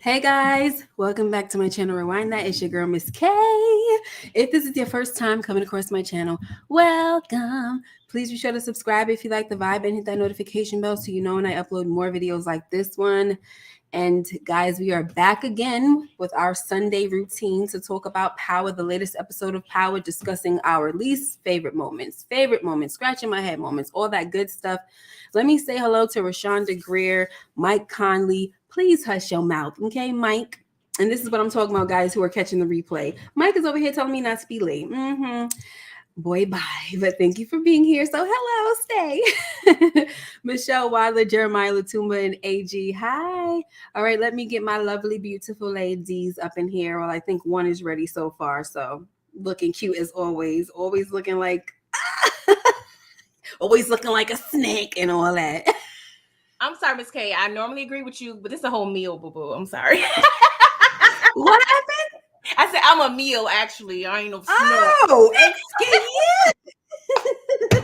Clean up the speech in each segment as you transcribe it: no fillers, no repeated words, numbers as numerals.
Hey guys, welcome back to my channel Rewind That. It's your girl Miss K. If this is your first time coming across my channel, welcome. Please be sure to subscribe if you like the vibe and hit that notification bell so you know when I upload more videos like this one. And guys, we are back again with our Sunday routine to talk about Power, the latest episode of Power, discussing our least favorite moments, scratching my head moments, all that good stuff. Let me say hello to Rashonda Greer, Mike Conley. Please hush your mouth, okay, Mike? And this is what I'm talking about, guys who are catching the replay. Mike is over here telling me not to be late. Boy, bye. But thank you for being here. So hello, stay. Michelle Wilder, Jeremiah Latumba, and AG. Hi. All right, let me get my lovely, beautiful ladies up in here. Well, I think one is ready so far. So looking cute as always. Always looking like always looking like a snake and all that. I'm sorry, Miss K. I normally agree with you, but this is a whole meal, boo-boo. I'm sorry. What happened? I said I'm a meal, actually. I ain't no snack. Oh, excuse you.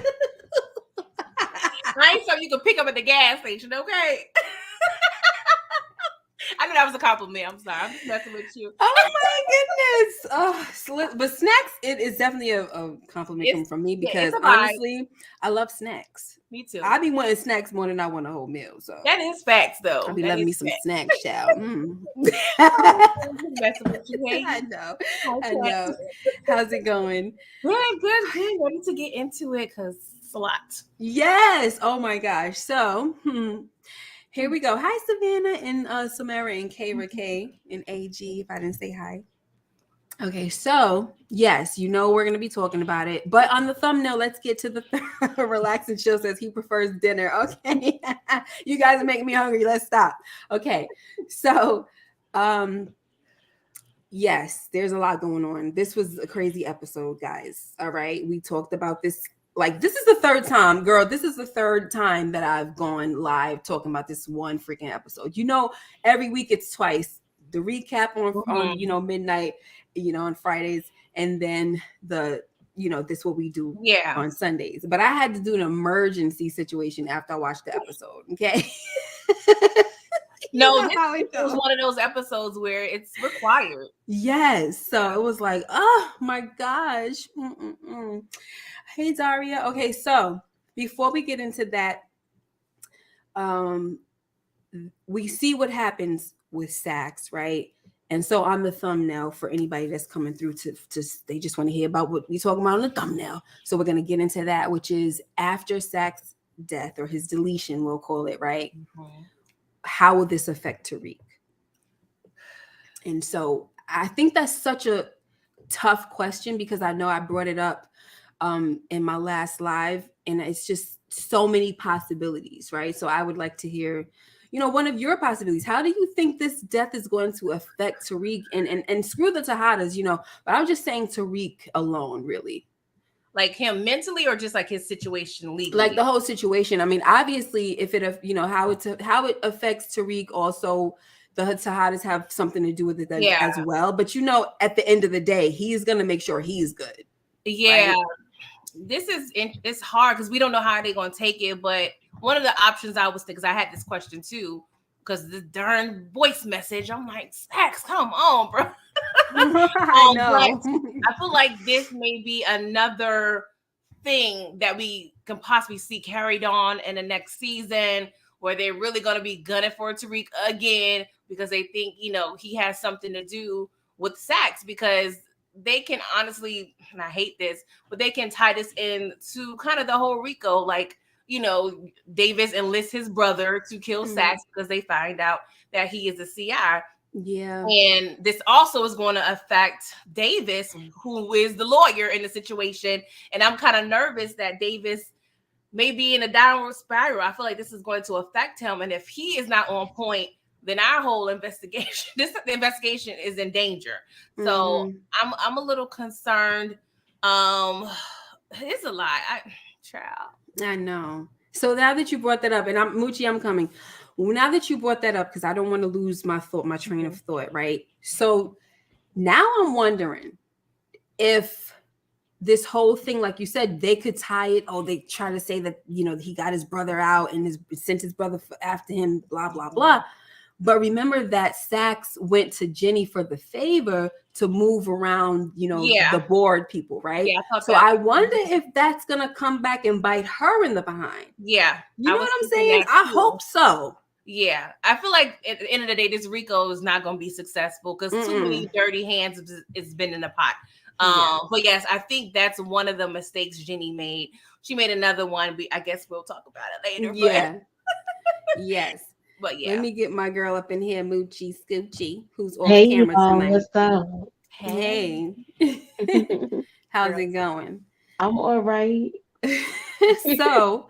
I ain't something you can pick up at the gas station, okay? I know that was a compliment. I'm sorry. I'm just messing with you. Oh my goodness. Oh, but snacks, it is definitely a compliment from me because honestly, I love snacks. Me too. I be wanting snacks more than I want a whole meal. So that is facts, though. I be loving me some snacks, child. Messing with you, hey? I know. I know. How's it going? Good. Ready to get into it because it's a lot. Yes. Oh my gosh. So here we go. Hi, Savannah and Samara and Kara K and AG, if I didn't say hi. Okay, so yes, you know we're going to be talking about it. But on the thumbnail, let's get to the relax and chill says he prefers dinner. Okay. You guys are making me hungry. Let's stop. Okay. So yes, there's a lot going on. This was a crazy episode, guys. All right. We talked about this. Like, this is the third time, girl. This is the third time that I've gone live talking about this one freaking episode. You know, every week it's twice. The recap on midnight, on Fridays, and then this what we do on Sundays. But I had to do an emergency situation after I watched the episode. Okay. No, this was one of those episodes where it's required. Yes. So it was like, oh my gosh. Hey, Daria. Okay, so before we get into that, we see what happens with Saxe, right? And so on the thumbnail, for anybody that's coming through they just want to hear about what we talking about on the thumbnail. So we're going to get into that, which is after Saxe's death or his deletion, we'll call it, right? Mm-hmm. How will this affect Tariq? And so I think that's such a tough question because I know I brought it up in my last live, and it's just so many possibilities, right? So I would like to hear, one of your possibilities. How do you think this death is going to affect Tariq and screw the Tejadas, but I'm just saying Tariq alone, really. Like him mentally or just like his situation legally? Like the whole situation. I mean, obviously, if it, how it affects Tariq, also the Tejadas have something to do with it as well. But at the end of the day, he's going to make sure he's good. Yeah. Right? It's hard because we don't know how they're going to take it. But one of the options I was thinking, because I had this question too, because the darn voice message, I'm like, Saxe, come on, bro. I know. I feel like this may be another thing that we can possibly see carried on in the next season, where they're really going to be gunning for Tariq again because they think, he has something to do with Saxe, because they can honestly, and I hate this, but they can tie this in to kind of the whole RICO, like, Davis enlists his brother to kill Saxe because they find out that he is a CI. Yeah. And this also is going to affect Davis, who is the lawyer in the situation. And I'm kind of nervous that Davis may be in a downward spiral. I feel like this is going to affect him. And if he is not on point, then our whole investigation, the investigation is in danger. So I'm a little concerned. It's a lot. I know. So now that you brought that up, and I'm coming. Now that you brought that up, because I don't want to lose my train of thought, right? So now I'm wondering if this whole thing, like you said, they could tie it. Oh, they try to say that, he got his brother out and sent his brother after him, blah, blah, blah. But remember that Saxe went to Jenny for the favor to move around, Yeah. the board people, right? Yeah, I thought So that. I wonder if that's gonna come back and bite her in the behind. Yeah, You I know was what I'm thinking saying? that I too. hope so. Yeah, I feel like at the end of the day, this RICO is not going to be successful because too many dirty hands has been in the pot. Yeah. But yes, I think that's one of the mistakes Jenny made. She made another one. I guess we'll talk about it later. Yeah. Yes. But Let yeah. me get my girl up in here, Moochie Scoochie, who's off Hey camera y'all, tonight. what's up? Hey, Hey. How's girl. it going? I'm all right. So,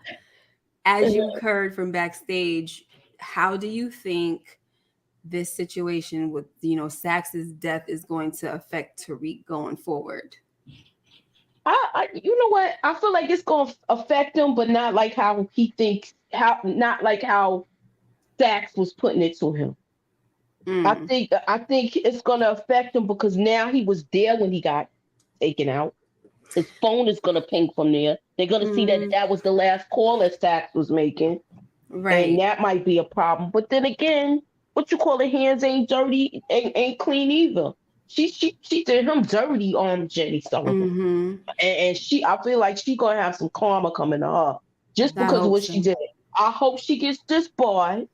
as you heard from backstage, how do you think this situation with Saxe's death is going to affect Tariq going forward? You know what? I feel like it's gonna affect him, but not like how he thinks. Not like how Sax was putting it to him. Mm, I think it's gonna affect him because now he was there when he got taken out. His phone is gonna ping from there. They're gonna see that mm, that was the last call that Sax was making, and right. that might be a problem. But then again, what you call it, hands ain't dirty, ain't clean either. She did him dirty on Jenny Sullivan, Mm-hmm. and I feel like she gonna have some karma coming to her just I because of hope what she so. did. I hope she gets this boy.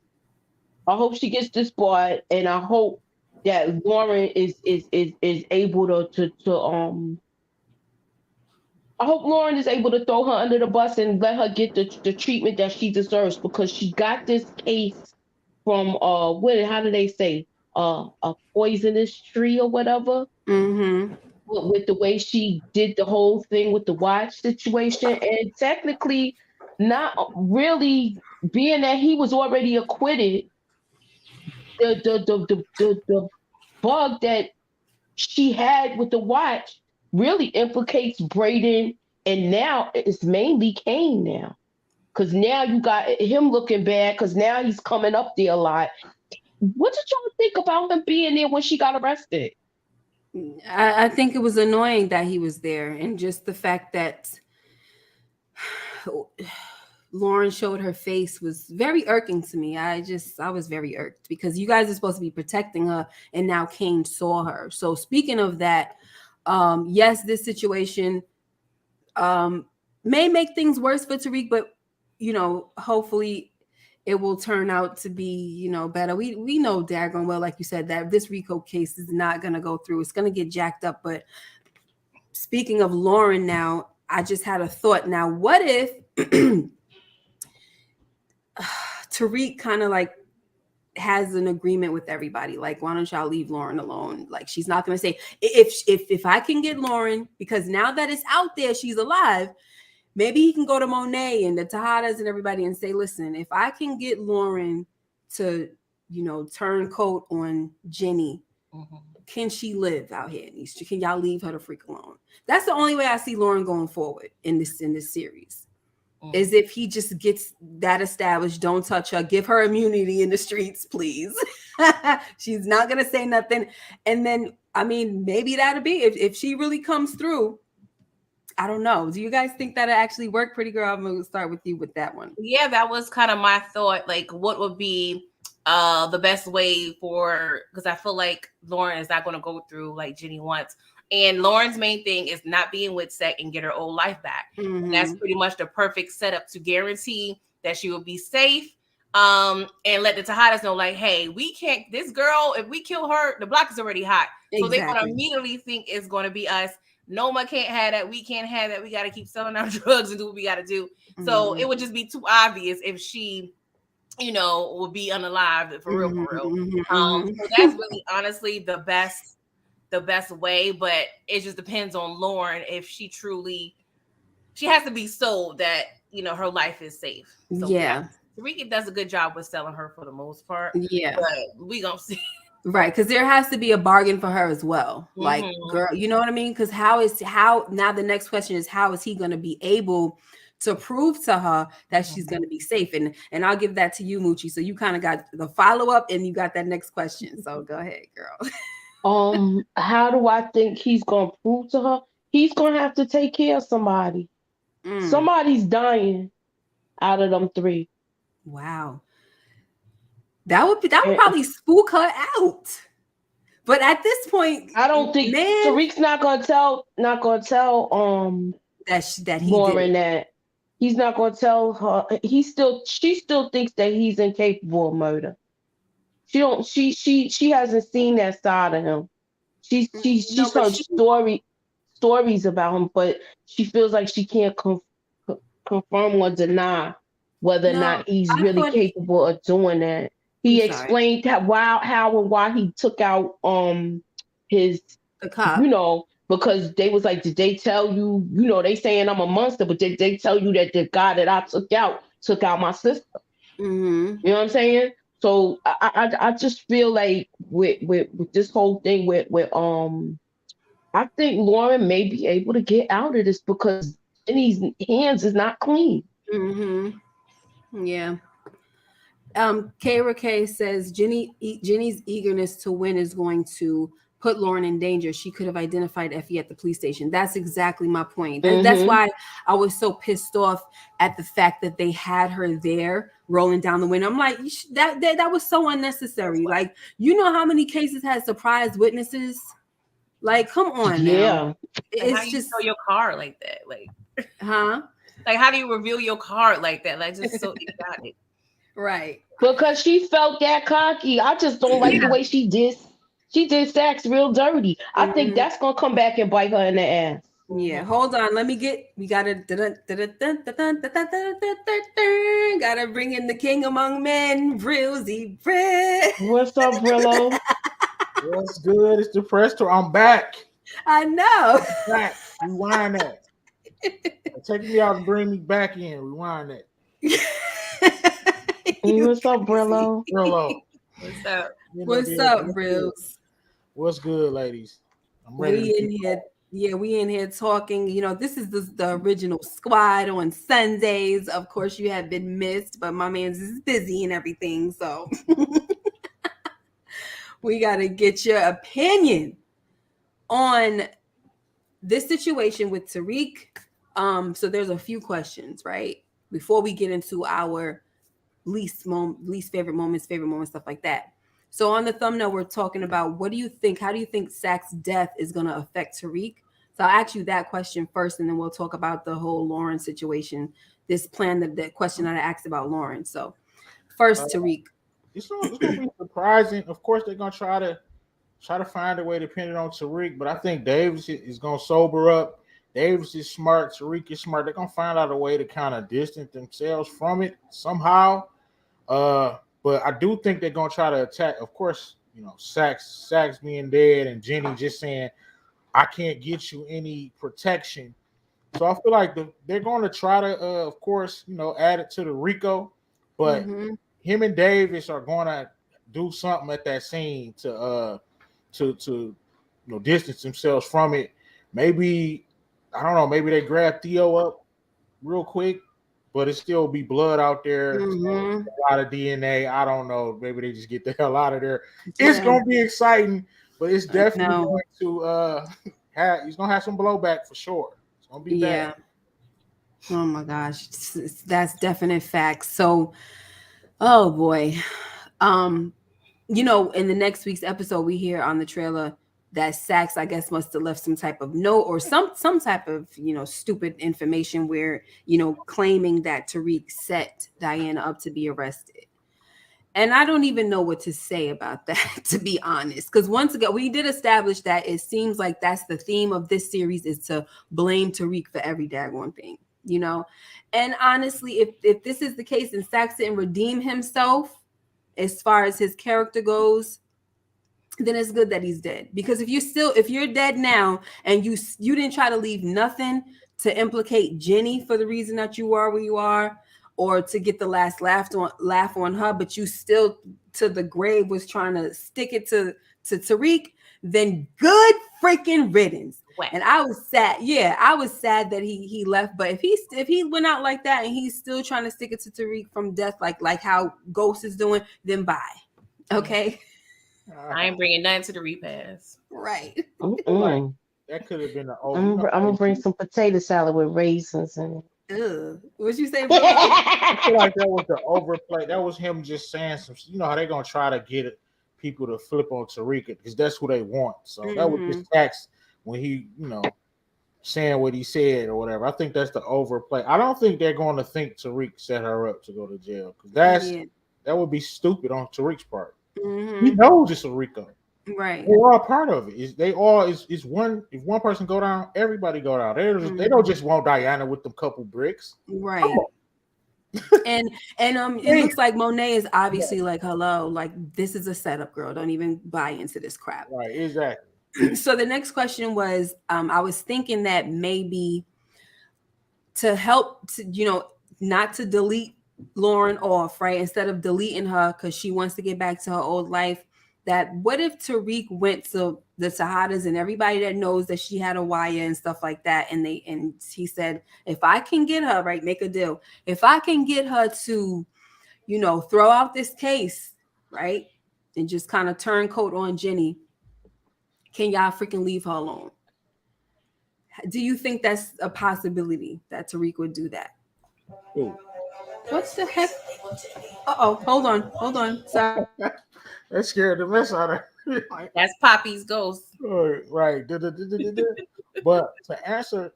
I hope she gets this boy, and I hope that Lauren is able to. I hope Lauren is able to throw her under the bus and let her get the treatment that she deserves because she got this case from what how do they say a poisonous tree or whatever Mm-hmm. with the way she did the whole thing with the watch situation and technically not really being that he was already acquitted the bug that she had with the watch really implicates Braden, and now it's mainly Kane now. Because now you got him looking bad because now he's coming up there a lot. What did y'all think about him being there when she got arrested? I think it was annoying that he was there, and just the fact that Lauren showed her face was very irking to me. I was very irked because you guys are supposed to be protecting her, and now Kane saw her. So speaking of that, yes, this situation um, may make things worse for Tariq, but hopefully it will turn out to be better. We know daggone well, like you said, that this RICO case is not going to go through. It's going to get jacked up. But speaking of Lauren, now I just had a thought. Now, what if Tariq kind of like has an agreement with everybody, like, why don't y'all leave Lauren alone? Like, she's not going to say, if I can get Lauren, because now that it's out there, she's alive. Maybe he can go to Monet and the Tejadas and everybody and say, listen, if I can get Lauren to, turn coat on Jenny, can she live out here in Easter? Can y'all leave her the freak alone? That's the only way I see Lauren going forward in this series. Is if he just gets that established, don't touch her, give her immunity in the streets, please. She's not gonna say nothing. And then, I mean, maybe that'll be if she really comes through. I don't know. Do you guys think that'll actually work, pretty girl? I'm gonna start with you with that one. Yeah, that was kind of my thought. Like, what would be the best way for, because I feel like Lauren is not going to go through like Jenny wants. And Lauren's main thing is not being with Sec and get her old life back. Mm-hmm. And that's pretty much the perfect setup to guarantee that she will be safe. And let the Tejadas know, like, hey, we can't, this girl, if we kill her, the block is already hot. So they're going to immediately think it's going to be us. Noma can't have that. We can't have that. We got to keep selling our drugs and do what we got to do. Mm-hmm. So it would just be too obvious if she, would be unalived for real, for real. Mm-hmm. So that's really honestly the best way, but it just depends on Lauren if she has to be sold that her life is safe. So yeah, Tariq does a good job with selling her for the most part. Yeah, but we gonna see. Right, because there has to be a bargain for her as well. Like, girl, you know what I mean? Because how now the next question is, how is he going to be able to prove to her that she's going to be safe? And I'll give that to you, Moochie. So you kind of got the follow-up and you got that next question. So go ahead, girl. How do I think he's gonna prove to her? He's gonna have to take care of somebody. Somebody's dying out of them three. Wow. That would And probably spook her out. But at this point, I don't think man, Tariq's not gonna tell that he did Lauren it. that he's not gonna tell her. She still thinks that he's incapable of murder. She don't she hasn't seen that side of him. No, She's but heard she. stories about him, but she feels like she can't confirm or deny whether or No, not he's I really thought. capable of doing that. I'm He sorry. explained how and why he took out his, The cop. because they was like, did they tell you, they saying I'm a monster, but did they tell you that the guy that I took out my sister? Mm-hmm. You know what I'm saying? So I just feel like with this whole thing with I think Lauren may be able to get out of this because Jenny's hands is not clean. Mm-hmm. Yeah. Kara K says Jenny's eagerness to win is going to put Lauren in danger. She could have identified Effie at the police station. That's exactly my point. That's Mm-hmm. why I was so pissed off at the fact that they had her there rolling down the window. I'm like, that was so unnecessary. Like, you know how many cases had surprise witnesses? Like, come on now. Yeah. Like, how It's do you just, show your card like that? huh? Like how do you reveal your card like that? Like, just so exotic. Right. Because she felt that cocky. I just don't like the Yeah. way she did Saxe real dirty. I think Mhm. that's gonna come back and bite her in the ass. Yeah, hold on. Let me get. We gotta. Gotta bring in the king among men, Brilsy Brit. What's up, Brillo? What's good? It's the press tour. I'm back. I know. Back. Rewind that. Take me out and bring me back in. Rewind that. What's up, Brillo? Hello. What's up? What's up, Brills? What's good, ladies? I'm ready We to in keep here. Yeah, we in here talking. This is the original squad on Sundays. Of course, you have been missed, but my man's is busy and everything. So we gotta get your opinion on this situation with Tariq. So there's a few questions, right? Before we get into our least favorite moments, stuff like that. So on the thumbnail, we're talking about what do you think? How do you think Saxe's death is going to affect Tariq? So I'll ask you that question first, and then we'll talk about the whole Lauren situation. This plan, that question that I asked about Lauren. So first, Tariq. It's gonna be surprising. Of course, they're gonna try to find a way to pin it on Tariq, but I think Davis is gonna sober up. Davis is smart. Tariq is smart. They're gonna find out a way to kind of distance themselves from it somehow. But I do think they're gonna try to attack. Of course, Saxe being dead and Jenny just saying, "I can't get you any protection." So I feel like they're going to try to, of course, add it to the RICO. But Mm-hmm. him and Davis are going to do something at that scene to distance themselves from it. Maybe I don't know. Maybe they grab Theo up real quick, but it still be blood out there. Mm-hmm. A lot of DNA. I don't know. Maybe they just get the hell out of there. It's gonna be exciting, but it's definitely going to he's gonna have some blowback for sure. It's gonna be bad. Oh my gosh, that's definite facts. So, oh boy, in the next week's episode, we hear on the trailer that Saxe, I guess, must have left some type of note or some type of stupid information where claiming that Tariq set Diana up to be arrested. And I don't even know what to say about that, to be honest. Because once again, we did establish that it seems like that's the theme of this series is to blame Tariq for every daggone thing, And honestly, if this is the case and Saxe didn't redeem himself as far as his character goes, then it's good that he's dead. Because if you're dead now and you didn't try to leave nothing to implicate Jenny for the reason that you are where you are, or to get the last laugh on her, but you still to the grave was trying to stick it to Tariq, then good freaking riddance. Wow. And I was sad. Yeah, I was sad that he left. But if he went out like that and he's still trying to stick it to Tariq from death, like how Ghost is doing, then bye. Okay. I ain't bringing nothing to the repass. Right. Like, that could have been an I'm gonna bring some potato salad with raisins in it. Ugh. What you say, bro? I feel like that was the overplay. That was him just saying some. You know how they gonna try to get it, people to flip on Tariq because that's who they want. So that was just Saxe when he, saying what he said or whatever. I think that's the overplay. I don't think they're going to think Tariq set her up to go to jail because that would be stupid on Tariq's part. He knows it's a RICO. Right. We're all part of it. It's one. If one person go down, everybody go down. They don't just want Diana with them couple bricks. Right. and it looks like Monet is obviously like, hello, like this is a setup, girl. Don't even buy into this crap. Right. Exactly. So the next question was, I was thinking that maybe to help, not to delete Lauren off, right? Instead of deleting her because she wants to get back to her old life, that what if Tariq went to the Tejadas and everybody that knows that she had a wire and stuff like that, and he said, if I can get her, right, make a deal. If I can get her to, throw out this case, right, and just kind of turn coat on Jenny, can y'all freaking leave her alone? Do you think that's a possibility that Tariq would do that? Ooh. What's the heck? Uh-oh, hold on. Sorry. That scared the mess out of her. That's Poppy's ghost. Right. But to answer,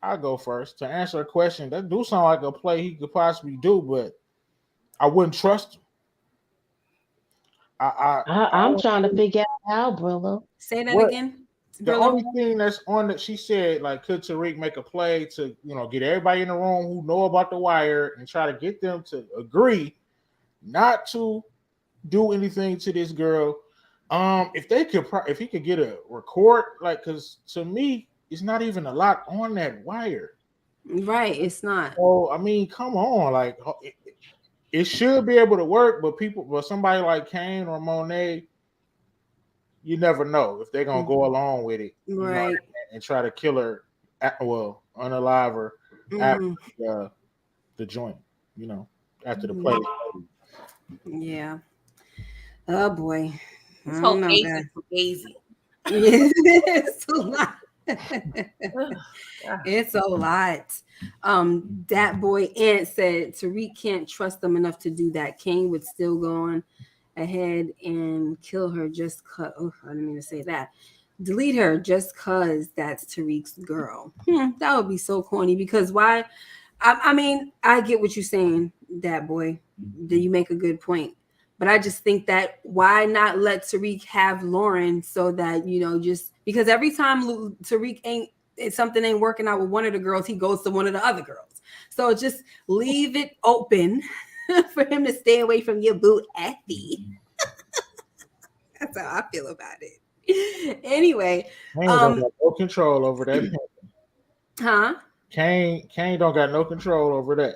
I'll go first. To answer a question, that do sound like a play he could possibly do, but I wouldn't trust him. I'm trying to figure out how, brother. Say that again. The only thing that's on that she said, like, could Tariq make a play to, get everybody in the room who know about the wire and try to get them to agree not to do anything to this girl. If he could get a record, like, because to me, it's not even a lot on that wire. Right, it's not. Oh, I mean, come on, like, it should be able to work, but somebody like Kane or Monet, you never know if they're gonna go along with it, right? And try to kill her, unalive her after the joint, after the play. Yeah. Oh boy. This whole case is crazy. It's a lot. It's a lot. That boy Ant said Tariq can't trust them enough to do that. Kane would still go on ahead and kill her just cause. Oh, I didn't mean to say that. Delete her just cause that's Tariq's girl. That would be so corny because why? I mean, I get what you're saying, that boy. Do you make a good point? But I just think that why not let Tariq have Lauren so that, just because every time Tariq something ain't working out with one of the girls, he goes to one of the other girls. So just leave it open for him to stay away from your boo Effie. That's how I feel about it. Anyway, Kane don't got no control over that. Huh? Kane don't got no control over that.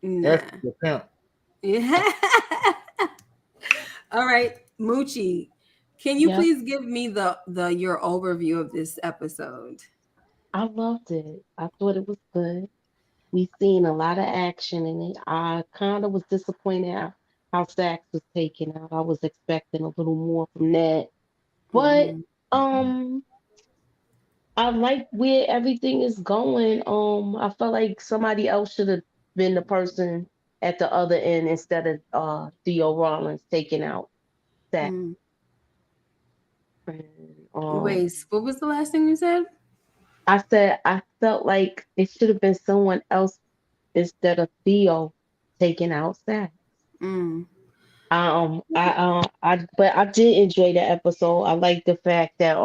Nah. Effie the pimp. Yeah. All right, Moochie, can you please give me your overview of this episode? I loved it. I thought it was good. We've seen a lot of action in it. I kind of was disappointed how Saxe was taken out. I was expecting a little more from that. But I like where everything is going. I felt like somebody else should have been the person at the other end instead of Theo Rollins taking out Saxe. Wait, what was the last thing you said? I said I felt like it should have been someone else instead of Theo taking out Saxe. But I did enjoy the episode. I like the fact that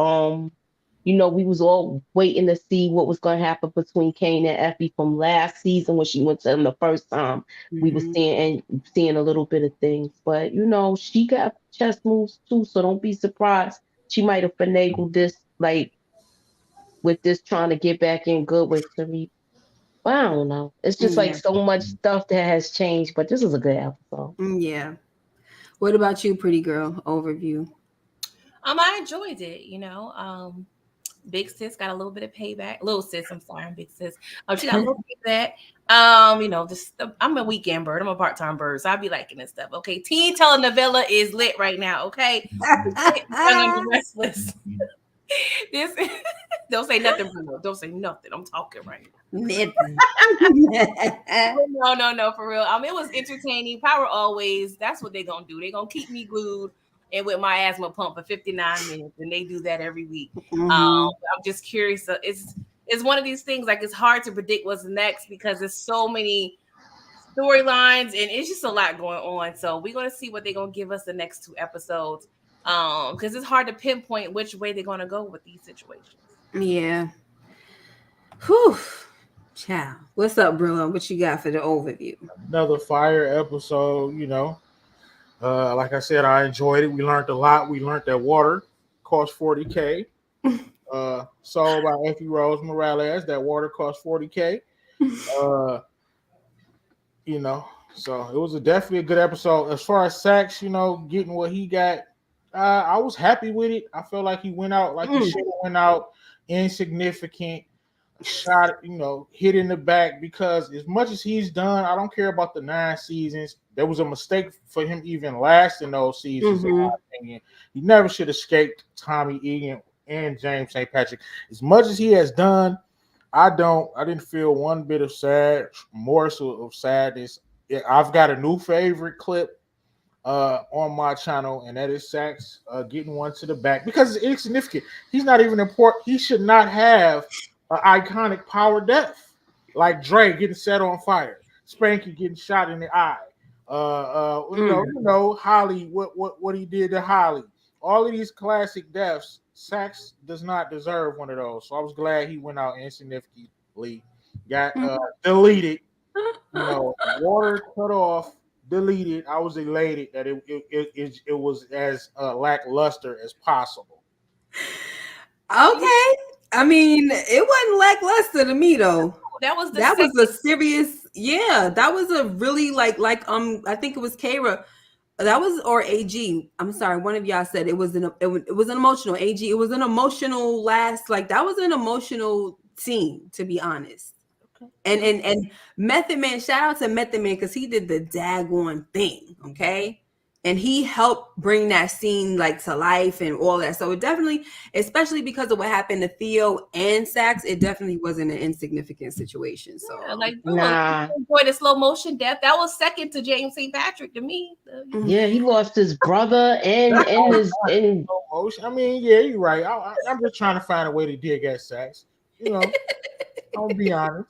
we was all waiting to see what was going to happen between Kane and Effie from last season when she went to him the first time. We were seeing a little bit of things, but she got chess moves too, so don't be surprised. She might have finagled this with this trying to get back in good with Tariq. But I don't know. It's just like so much stuff that has changed, but this is a good episode. Yeah. What about you, pretty girl? Overview. I enjoyed it. Big sis got a little bit of payback. Little sis, I'm sorry, big sis. She got a little payback. I'm a weekend bird. I'm a part-time bird, so I'll be liking this stuff. Okay, teen telenovela is lit right now. Okay, Young and the Restless. Don't say nothing, Bruno. Don't say nothing. I'm talking right Nothing. now. No, for real. It was entertaining. Power always. That's what they're gonna do. They're gonna keep me glued and with my asthma pump for 59 minutes, and they do that every week. Mhm. I'm just curious. It's one of these things. Like, it's hard to predict what's next because there's so many storylines and it's just a lot going on. So we're gonna see what they're gonna give us the next 2 episodes. Because it's hard to pinpoint which way they're gonna go with these situations. Yeah. Whew. Ciao. What's up, Brillo? What you got for the overview? Another fire episode, like I said, I enjoyed it. We learned a lot. We learned that water costs $40K. Sold by Effie Rose Morales. That water costs $40K. So it was definitely a good episode. As far as Saxe, getting what he got, I was happy with it. I felt like he went out like he should have went out, insignificant, shot, hit in the back, because as much as he's done, I don't care about the 9 seasons. There was a mistake for him even lasting those seasons, in my opinion. He never should have escaped Tommy Egan and James St. Patrick. As much as he has done, I didn't feel one bit of morsel of sadness. I've got a new favorite clip on my channel, and that is Saxe getting one to the back, because it's insignificant. He's not even important. He should not have an iconic power death like Dre getting set on fire, Spanky getting shot in the eye. Holly, what he did to Holly. All of these classic deaths, Saxe does not deserve one of those. So I was glad he went out insignificantly, got deleted. Water cut off, deleted. I was elated that it was as lackluster as possible. Okay. I mean, it wasn't lackluster to me though. That was a serious, yeah. That was a really I think it was Kara. That was, or AG. I'm sorry, one of y'all said it was an emotional AG. It was an emotional that was an emotional scene, to be honest. Okay. And Method Man, shout out to Method Man, because he did the daggone thing, okay? And he helped bring that scene to life and all that. So it definitely, especially because of what happened to Theo and Saxe, it definitely wasn't an insignificant situation. So enjoy the slow motion death. That was second to James St. Patrick to me. Yeah, he lost his brother and his slow motion. I mean, yeah, you're right. I'm just trying to find a way to dig at Saxe. I'll be honest.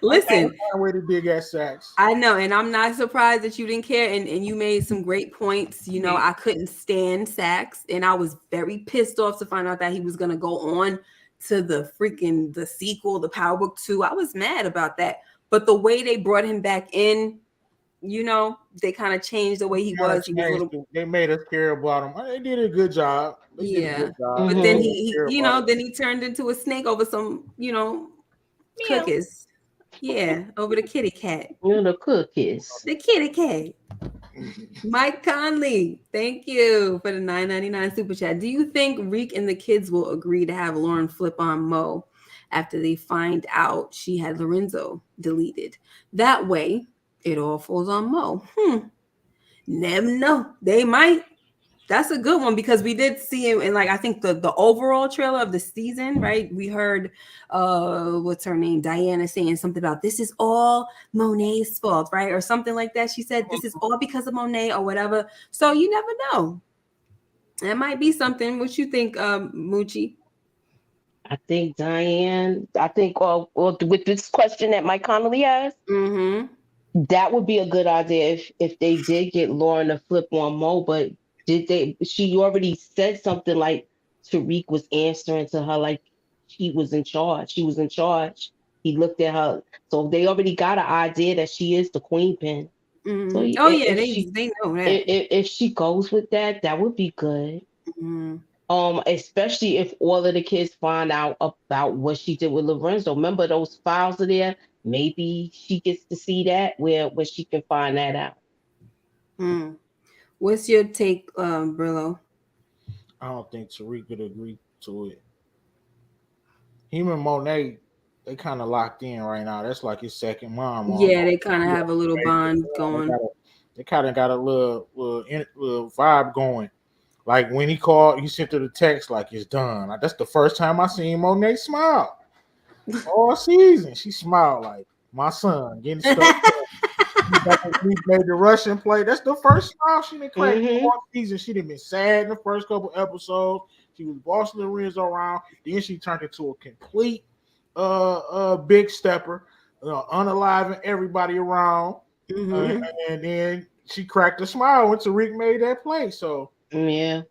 Listen, a way to dig at Saxe. I know, and I'm not surprised that you didn't care, and you made some great points. I couldn't stand Saxe, and I was very pissed off to find out that he was going to go on to the sequel, the Power Book 2. I was mad about that, but the way they brought him back in, they kind of changed the way he was. They made us care about him. They did a good job. But then then he turned into a snake over some, cookies. Yeah, over the kitty cat. The cookies. The kitty cat. Mike Conley, thank you for the $9.99 super chat. Do you think Reek and the kids will agree to have Lauren flip on Mo after they find out she had Lorenzo deleted? That way, it all falls on Mo. Never know. They might. That's a good one, because we did see him in I think the overall trailer of the season, right? We heard what's her name, Diana, saying something about this is all Monet's fault, right? Or something like that. She said this is all because of Monet or whatever. So you never know. That might be something. What you think, Moochie? I think Diane. With this question that Mike Connolly asked, that would be a good idea if they did get Lauren to flip on Mo, but she already said something like Tariq was answering to her like she was in charge. She was in charge. He looked at her. So they already got an idea that she is the queen pin. So they know that. If she goes with that, that would be good. Especially if all of the kids find out about what she did with Lorenzo. Remember those files are there? Maybe she gets to see that where she can find that out. What's your take, Brillo? I don't think Tariq could agree to it. Him and Monet, they kind of locked in right now. That's like his second mom. Yeah, they kind of have a little bond going. They kind of got a little vibe going. Like when he called, he sent her the text like it's done. Like, that's the first time I seen Monet smile all season. She smiled like my son getting stuck. We made the Russian play. That's the first smile she didn't crack all season. She didn't been sad in the first couple episodes. She was bossing Lorenzo around. Then she turned into a complete big stepper, unaliving everybody around. And then she cracked a smile when Tariq made that play. So yeah.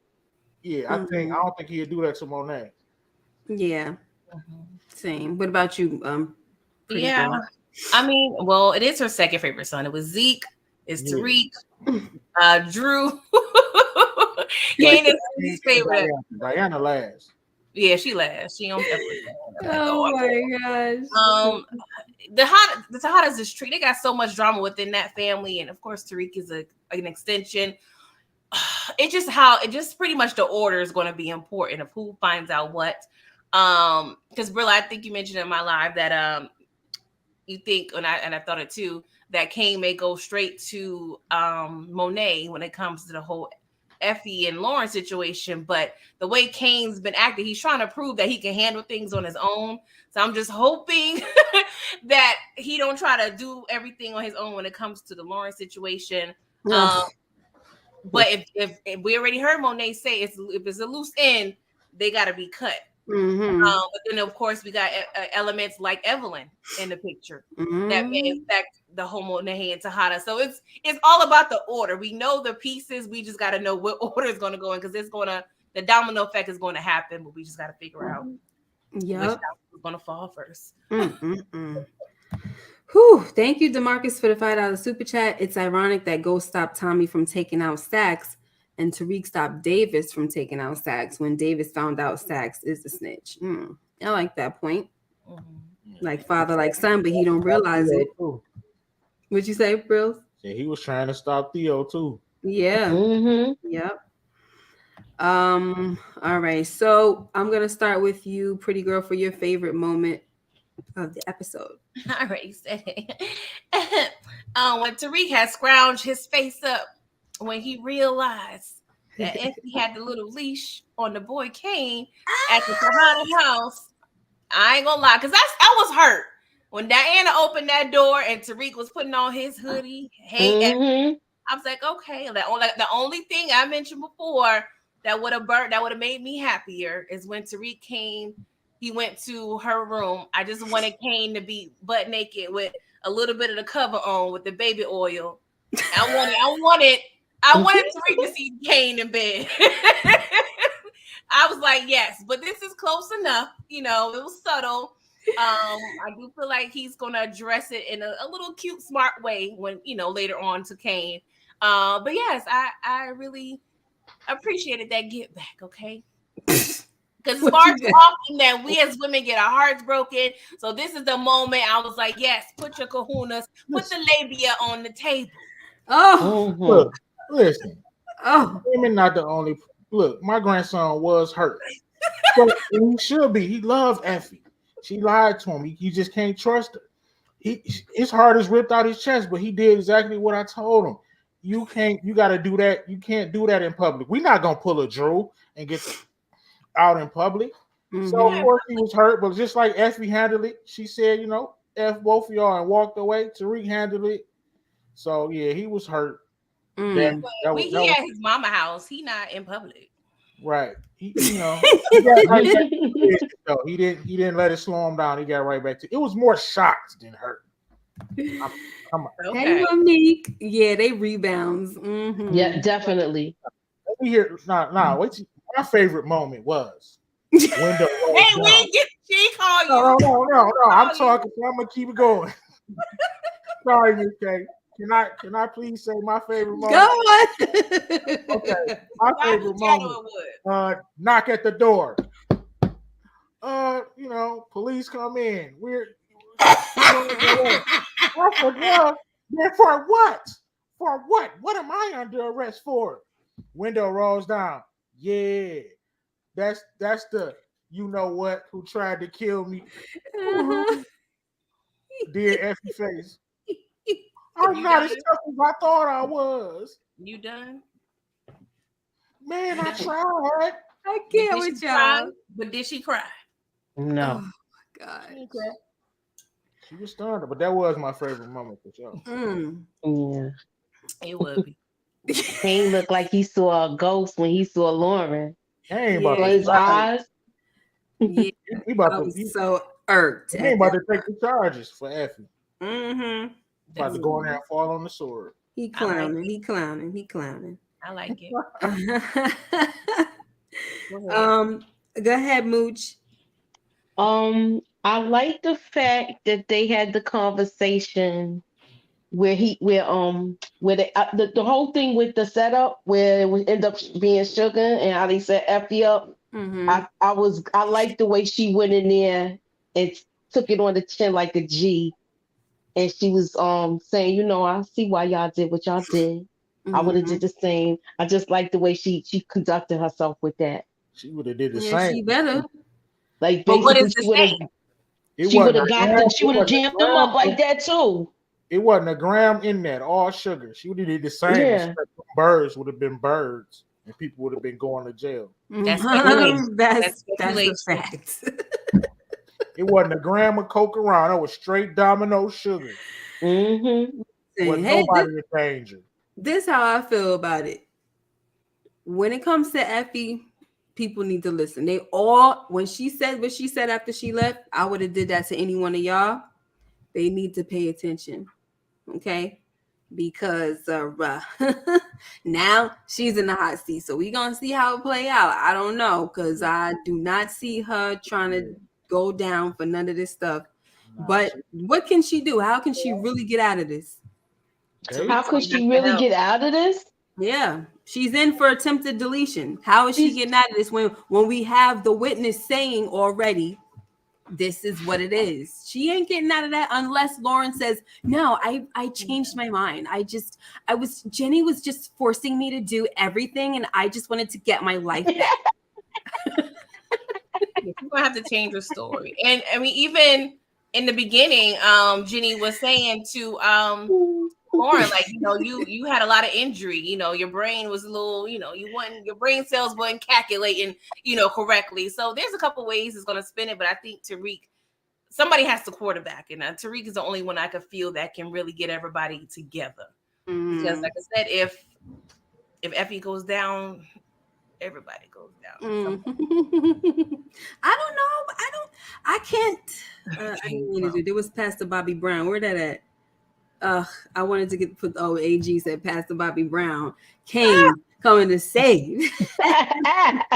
I don't think he'd do that to Monet. Yeah. Same. What about you? Pretty girl? I mean, well, it is her second favorite son. It was Zeke. It's Tariq. Drew. Kane is his favorite. Diana last. Yeah, she last. She on definitely. Oh my gosh. The Tejadas is treat. They got so much drama within that family, and of course, Tariq is an extension. It just pretty much the order is going to be important of who finds out what. Because Brilla, I think you mentioned in my live that you think, and I thought it too, that Kane may go straight to Monet when it comes to the whole Effie and Lauren situation. But the way Kane's been acting, he's trying to prove that he can handle things on his own. So I'm just hoping that he don't try to do everything on his own when it comes to the Lauren situation. But if we already heard Monet say if it's a loose end, they got to be cut. But then of course we got elements like Evelyn in the picture that may affect the whole Monet and Tejada. So it's all about the order. We know the pieces. We just got to know what order is going to go in, because the domino effect is going to happen. But we just got to figure out which domino is going to fall first. Whew. Thank you, DeMarcus, for the $5 super chat. It's ironic that Ghost stopped Tommy from taking out Saxe, and Tariq stopped Davis from taking out Saxe when Davis found out Saxe is the snitch. I like that point. Like father, like son, but he don't realize it. What'd you say, Brills? Yeah, he was trying to stop Theo too. Yeah. Yep. All right. So I'm gonna start with you, pretty girl, for your favorite moment of the episode. I already said it. When Tariq had scrounged his face up when he realized that Effie had the little leash on the boy Kane at the Tejada house, I ain't gonna lie, because I was hurt when Diana opened that door and Tariq was putting on his hoodie. I was like, okay. The only thing I mentioned before that would have made me happier is when Tariq came. He went to her room. I just wanted Kane to be butt naked with a little bit of the cover on with the baby oil. I wanted Tariq to see Kane in bed. I was like, yes, but this is close enough. It was subtle. I do feel like he's gonna address it in a little cute, smart way when later on to Kane. But yes, I really appreciated that get back. Okay. Because it's far too often that we as women get our hearts broken. So this is the moment I was like, yes, put your kahunas, put the labia on the table. Look, listen. Women not the only. Look, my grandson was hurt. But he should be. He loves Effie. She lied to him. He just can't trust her. His heart is ripped out his chest, but he did exactly what I told him. You got to do that. You can't do that in public. We're not going to pull a Drew and get out in public. So of course he was hurt, but just like Effie handled it, she said, F both of y'all, and walked away. Tariq handled it. So yeah, he was hurt. He at his mama house. He not in public. Right. He didn't let it slow him down. He got right back to it. Was more shocked than hurt. Come on. Okay. Hey, Monique. Yeah, they rebounds. Yeah, definitely. Let me hear. Wait. My favorite moment was window. Hey, we get she call you. No. I'm talking. So I'm gonna keep it going. Sorry, Miss K. Can I please say my favorite moment? Go on. Okay, my favorite moment. Knock at the door. Police come in. For what? For what? What am I under arrest for? Window rolls down. Yeah, that's the who tried to kill me. Dear Effie face. I'm not as tough as I thought I was. You done? Man, I tried. I Did can't she with cry? y'all. But did she cry? No. Oh my God. She didn't cry. She was stunned, but that was my favorite moment for sure. Yeah. It would be. Kane looked like he saw a ghost when he saw Lauren. He ain't Yeah, about to. His eyes. yeah. He about I to. was so irked. He ain't about to take the charges for Effie. Mm-hmm. About to go in there and fall on the sword. He clowning. He clowning. He clowning. I like it. Go ahead. Go ahead, Mooch. I like the fact that they had the conversation where the whole thing with the setup where it would end up being Sugar and how they set Effie up. Mm-hmm. I liked the way she went in there and took it on the chin like a G, and she was saying, I see why y'all did what y'all did. I would have Mm-hmm. did the same. I just like the way she conducted herself with that. She would have did the Yeah, same. she better. Like But what basically is the same? It she would wasn't have a got gram. she would have jammed them up like that too. It wasn't a gram in that. All sugar. She would have did the same. Yeah. Except birds would have been birds, and people would have been going to jail. That's speculation. That's speculation. a fact. It wasn't a gram of coke around. It was straight domino sugar. Mm-hmm. With Hey, nobody in danger. this how I feel about it. When it comes to Effie, people need to listen. They all, when she said what she said after she left, I would have did that to any one of y'all. They need to pay attention, okay? Because now she's in the hot seat, so we gonna see how it play out. I don't know, because I do not see her trying to go down for none of this stuff. But what can she do? How can she really get out of this? How could she really get out of this? Yeah, she's in for attempted deletion. How is she getting out of this when we have the witness saying already this is what it is? She ain't getting out of that unless Lauren says, no, I changed my mind. Jenny was just forcing me to do everything and I just wanted to get my life back. You're gonna have to change her story. And I mean, even in the beginning, Jenny was saying to Lauren, like, you had a lot of injury, your brain was a little, your brain cells weren't calculating, correctly. So there's a couple ways it's going to spin it, but I think Tariq, somebody has to quarterback, and Tariq is the only one I could feel that can really get everybody together. Because like I said, if Effie goes down, everybody goes down. I don't know. I can't. I didn't mean to do. There was Pastor Bobby Brown. Where that at? I wanted to put AG said Pastor Bobby Brown came coming to save. Yep.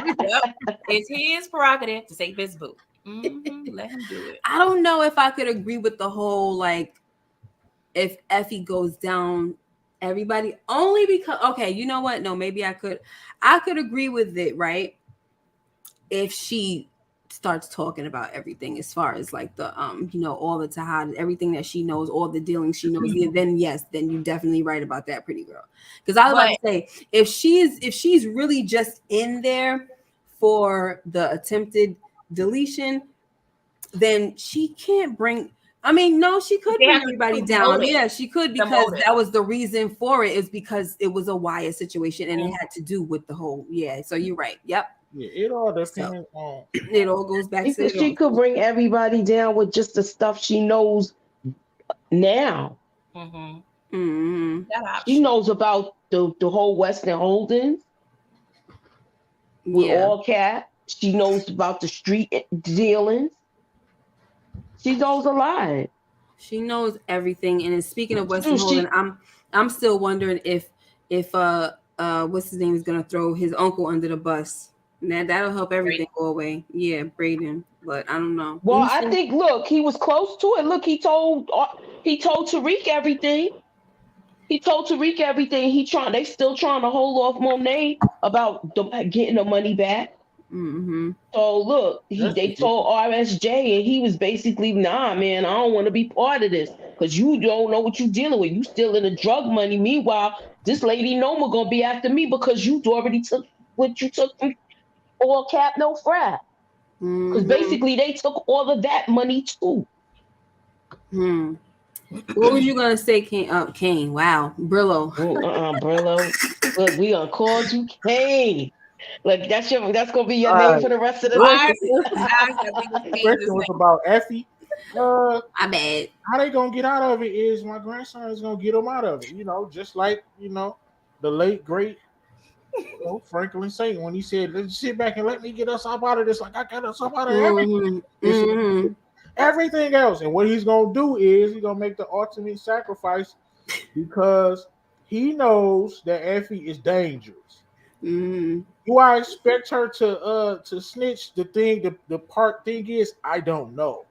It's his prerogative to save his boo. Let him do it. I don't know if I could agree with the whole, like, if Effie goes down, everybody, only because, okay, you know what? No, maybe I could agree with it, right? If she starts talking about everything as far as like the all the Tejada, everything that she knows, all the dealings she knows, then yes, then you're definitely right about that, pretty girl. Because I was about to say, if she's really just in there for the attempted deletion, then she can't bring, no, she could bring everybody down. Yeah, she could, because that was the reason for it, is because it was a wire situation and it had to do with the whole, so you're right. Yep. Yeah, it all depends on. It all goes back to it. She could bring everybody down with just the stuff she knows now. She knows about the whole Western Holdings with all cap. She knows about the street dealings. She knows a lot. She knows everything. And speaking of Western Holding, I'm still wondering if what's his name is gonna throw his uncle under the bus. That'll help everything go away. Yeah, Braden. But I don't know. Well, I think, look, he was close to it. Look, he told Tariq everything. They still trying to hold off Monet about getting the money back. So look, they told RSJ, and he was basically, nah, man, I don't want to be part of this because you don't know what you're dealing with. You still in the drug money. Meanwhile, this lady Noma gonna be after me because you already took what you took from all cap, no frat. Because basically they took all of that money too. What was you gonna say, Kane? Wow, Brillo. Brillo. Look, we gonna call you Kane. Like that's gonna be your All name right. for the rest of the I, night. I think The it's question dangerous. was about Effie. I bad. How they gonna get out of it is my grandson is gonna get them out of it. Just like the late great Franklin Saint when he said, "Let's sit back and let me get us up out of this." Like I got us up out of everything. Mm-hmm. Mm-hmm. Everything else. And what he's gonna do is he's gonna make the ultimate sacrifice because he knows that Effie is dangerous. Mm-hmm. Do I expect her to snitch? The part thing is I don't know.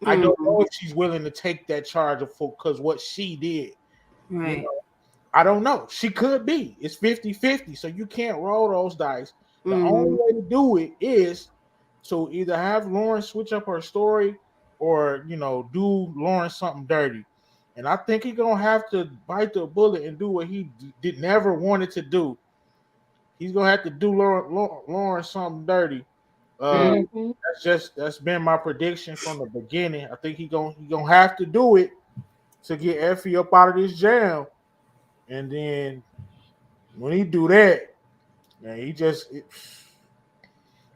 I don't Mm-hmm. know if she's willing to take that charge of because what she did. You Right. know, I don't know. She could be. It's 50-50, so you can't roll those dice. The only Mm-hmm. way to do it is to either have Lauren switch up her story or do Lauren something dirty. And I think he's gonna have to bite the bullet and do what he did never wanted to do. He's gonna have to do Lauren something dirty. Mm-hmm. Mhm. That's been my prediction from the beginning. I think he gonna have to do it to get Effie up out of this jam. And then when he do that, man,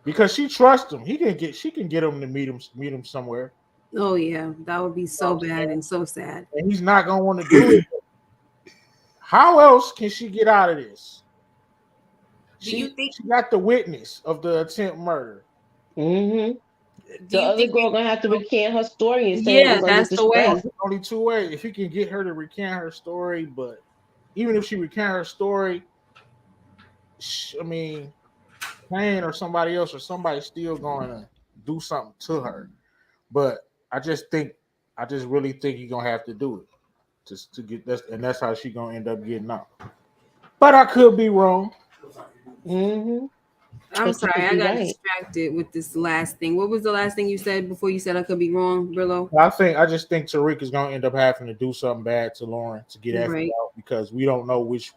because she trusts him, she can get him to meet him somewhere. Oh yeah, that would be You know so what I'm bad saying? and so sad. And he's not gonna want to do it. How else can she get out of this? Do you She think? she got the witness of the attempt murder. Mhm. Do The you other think? girl gonna have to recant her story and say it Yeah, was under that's the way. distress. Only two ways. If he can get her to recant her story, but even if she recant her story, I mean, Kane or somebody else or somebody's still going to do something to her. But I just really think you're gonna have to do it just to get that, and that's how she gonna end up getting out. But I could be wrong. Mhm. I'm But you sorry, could I be got right. distracted with this last thing. What was the last thing you said before you said I could be wrong, Brillo? I just think Tariq is gonna end up having to do something bad to Lauren to get Effie Right. out because we don't know which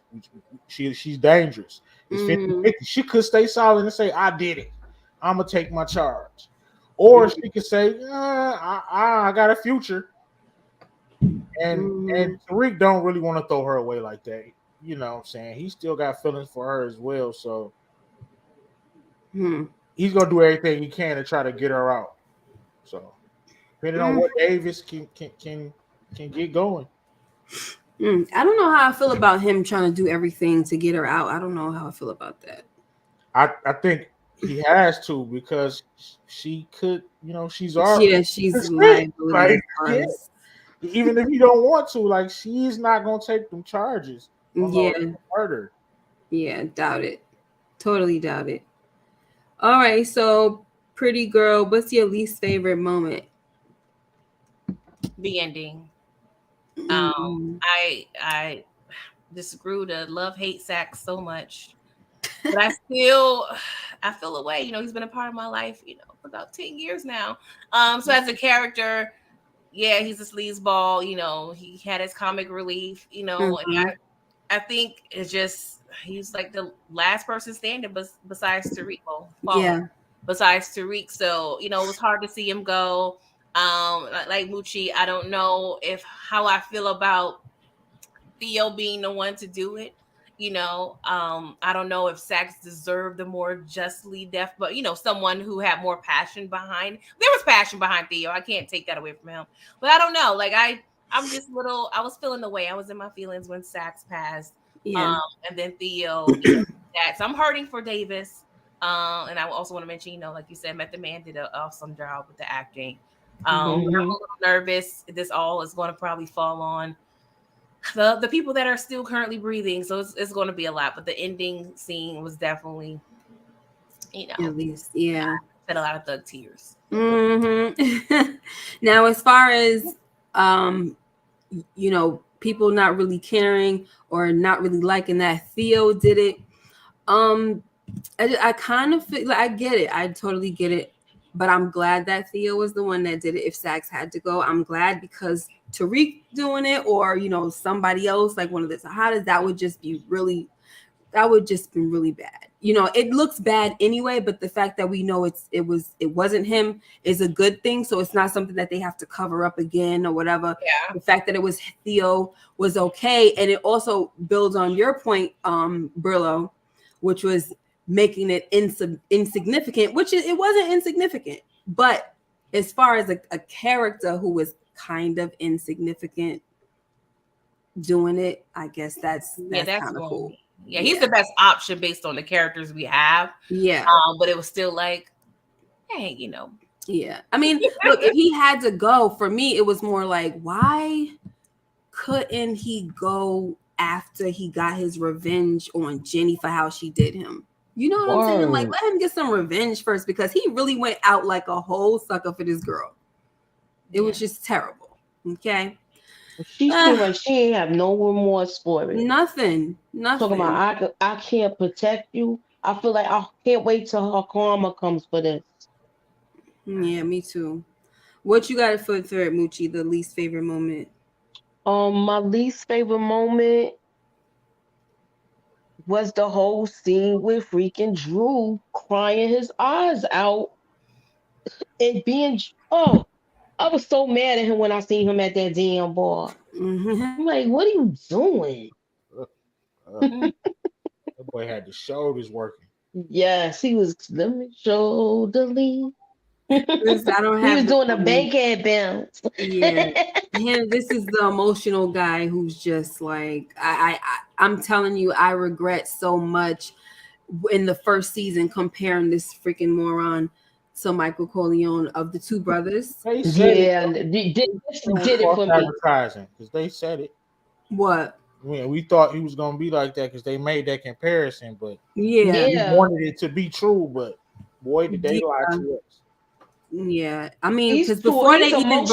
she's dangerous. It's Mm-hmm. 50-50. She could stay silent and say, I did it. I'm gonna take my charge. Or she could say, I got a future. And Mm-hmm. Tariq don't really want to throw her away like that. You know what I'm saying? He still got feelings for her as well. So Hmm. he's gonna do everything he can to try to get her out. So depending on what Davis can get going. I don't know how I feel about him trying to do everything to get her out. I don't know how I feel about that. I think he has to because she could, she's already Yeah, she's consent. liability Like, as far yeah, as even if you don't want to, like, she's not gonna take them charges on no yeah, murder. yeah, doubt it. Totally doubt it. All right, so pretty girl, what's your least favorite moment? The ending. Mm, I just grew to love hate Saxe so much, but I feel away. He's been a part of my life, for about 10 years now. So as a character, yeah, he's a sleazeball. He had his comic relief. mhm. And I think it's just he's like the last person standing, besides Tariq, fallen, Yeah. besides Tariq. So it was hard to see him go. Like Mucci, I don't know if how I feel about Theo being the one to do it. I don't know if Saxe deserved a more justly death, but someone who had more passion behind. There was passion behind Theo. I can't take that away from him. But I don't know. Like I'm just little. I was feeling the way. I was in my feelings when Saxe passed. Yeah. And then Theo. That. So I'm hurting for Davis. And I also want to mention, like you said, Method Man did an awesome job with the acting. But I'm a Mhm. little nervous. This all is going to probably fall on the people that are still currently breathing. So it's going to be a lot. But the ending scene was definitely, At least, yeah. shed a lot of thug tears. hmm Now, as far as um, people not really caring or not really liking that Theo did it, um, I kind of feel like I get it. I totally get it. But I'm glad that Theo was the one that did it. If Saxe had to go, I'm glad because Tariq doing it or somebody else like one of the Tejadas, that would just be really bad. It looks bad anyway, but the fact that we know it wasn't him is a good thing. So it's not something that they have to cover up again or whatever. Yeah. The fact that it was Theo was okay, and it also builds on your point, Brillo, which was making it insignificant, which it wasn't insignificant. But as far as a character who was kind of insignificant doing it, I guess that's kind of cool. Yeah, he's the best option based on the characters we have. Yeah. But it was still like, hey, you know. Yeah. I mean, look, if he had to go, for me, it was more like, why couldn't he go after he got his revenge on Jenny for how she did him? You know what I'm saying? Like, let him get some revenge first, because he really went out like a whole sucker for this girl. It was just terrible. Okay. She seemed like she ain't have no remorse for it. Nothing. Talking about I can't protect you. I feel like I can't wait till her karma comes for this. Yeah, me too. What you got for third, Moochie? The least favorite moment? My least favorite moment was the whole scene with freaking Drew crying his eyes out and being I was so mad at him when I seen him at that damn bar. Mm-hmm. I'm like, what are you doing? That boy had the shoulders working. Yes, he was. Let me shoulder lean. I don't have. He was doing a bankhead bounce. Yeah, this is the emotional guy who's just like I'm telling you, I regret so much in the first season comparing this freaking moron to Michael Corleone of the two brothers. They did it for me. Advertising, because they said it. What? We thought he was gonna be like that because they made that comparison, but we wanted it to be true, but boy, did they lie to us. Yeah, I mean, because before they even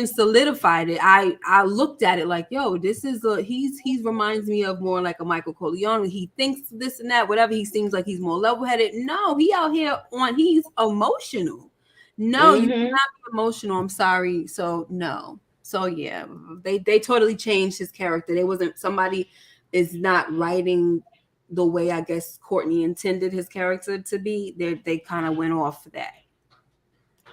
solidified it, I looked at it like, yo, this is he reminds me of more like a Michael Corleone. He thinks this and that, whatever. He seems like he's more level-headed. No, he out here he's emotional. No, you cannot be emotional. I'm sorry. So no. So yeah, they totally changed his character. They wasn't somebody is not writing the way I guess Courtney intended his character to be. They kind of went off for that.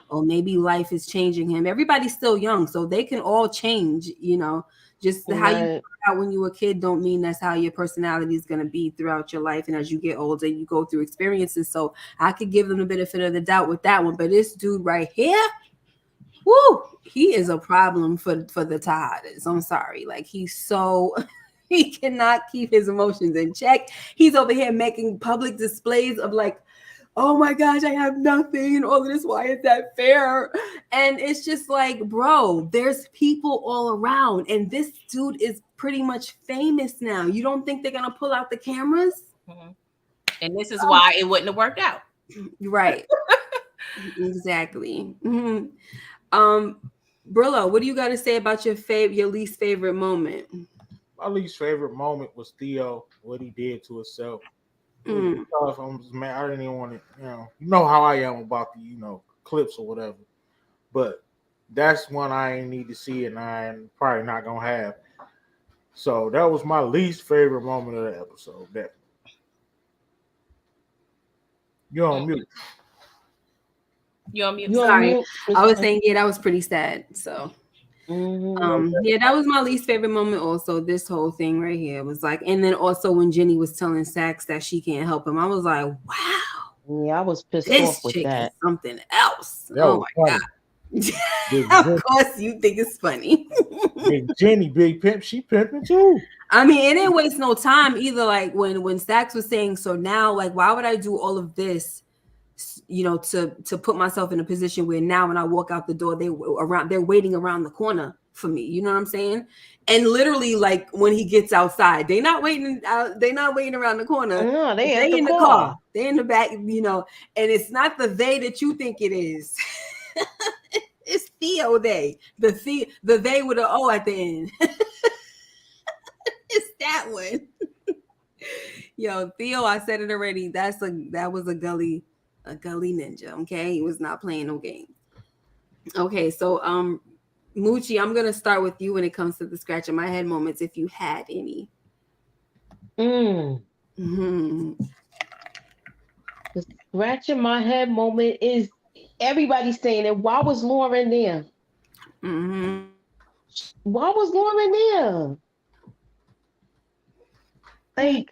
Or maybe life is changing him. Everybody's still young, so they can all change, you know. Just how you start out when you were a kid don't mean that's how your personality is going to be throughout your life. And as you get older, you go through experiences. So I could give them the benefit of the doubt with that one. But this dude right here, whoo, he is a problem for the Tejadas. I'm sorry. Like, he's so... he cannot keep his emotions in check. He's over here making public displays of like, oh my gosh, I have nothing and all of this. Why is that fair? And it's just like, bro, there's people all around. And this dude is pretty much famous now. You don't think they're going to pull out the cameras? Mm-hmm. And this is why it wouldn't have worked out. Right. Exactly. Mm-hmm. Brillo, what do you got to say about your least favorite moment? My least favorite moment was Theo, what he did to himself. I didn't even want to, you know how I am about the, clips or whatever. But that's one I ain't need to see, and I'm probably not gonna have. So that was my least favorite moment of the episode. Definitely. You're on mute. You're on mute. Sorry, I was saying that was pretty sad. So. Yeah, that was my least favorite moment. Also, this whole thing right here was like, and then also when Jenny was telling Saxe that she can't help him, I was like, wow. Yeah, I was pissed off with chick that. Is something else. Oh my god. Of course, you think it's funny. Big Jenny, big pimp, she pimping too. I mean, it didn't waste no time either. Like when Saxe was saying, so now, like, why would I do all of this? To put myself in a position where now when I walk out the door, they're waiting around the corner for me. You know what I'm saying? And literally, like when he gets outside, they're not waiting around the corner. No, they in the car. They're in the back, and it's not the they that you think it is. It's Theo they. The they with an O at the end. It's that one. Yo, Theo, I said it already. That was a gully ninja. Okay, he was not playing no games. Okay, so Moochie, I'm gonna start with you when it comes to the scratch of my head moments, if you had any. The scratch of my head moment is everybody saying it. Why was Lauren there? Why was Lauren there? Like,